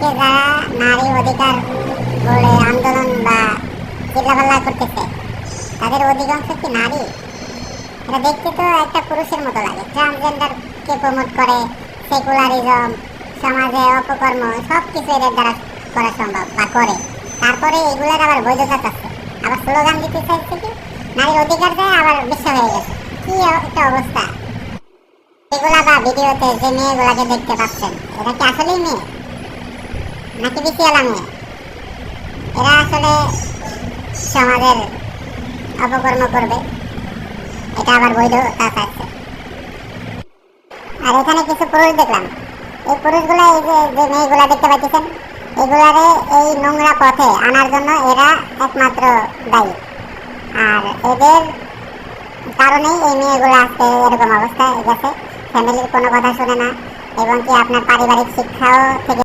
আজকে যারা নারী অধিকার বলে আন্দোলন বা চিল্লাপাল্লা করতেছে তাদের অধিকাংশ কি নারী? এটা দেখতে তো একটা পুরুষের মতো লাগে। ট্রান্সজেন্ডারকে প্রমোট করে, সেকুলারিজম, সমাজে অপকর্ম সব কিছু এদের দ্বারা করা সম্ভব বা করে। তারপরে এগুলোর আবার বৈধতা আছে, আবার স্লোগান দিতে চাইছে কি নারীর অধিকার দেয়, আবার বিশ্ব হয়ে গেছে। কি একটা অবস্থা! এগুলা বা ভিডিওতে যে মেয়েগুলাকে দেখতে পাচ্ছেন, এরা কি আসলেই মেয়ে নাকি বিসিয়ালা মেয়ে? এরা আসলে সমাজের অপকর্ম করবে, এটা আবার বৈধতা চাচ্ছে। আর এখানে কিছু পুরুষ দেখলাম, এই পুরুষগুলা এই যে মেয়েগুলা দেখতে পাচ্ছেন, এগুলারে এই নোংরা পথে আনার জন্য এরা একমাত্র দায়ী। আর এদের কারণেই এই মেয়েগুলো আজকে এরকম অবস্থায় গেছে। ফ্যামিলির কোনো কথা শুনে না, এবং কি আপনার পারিবারিক শিক্ষাও থেকে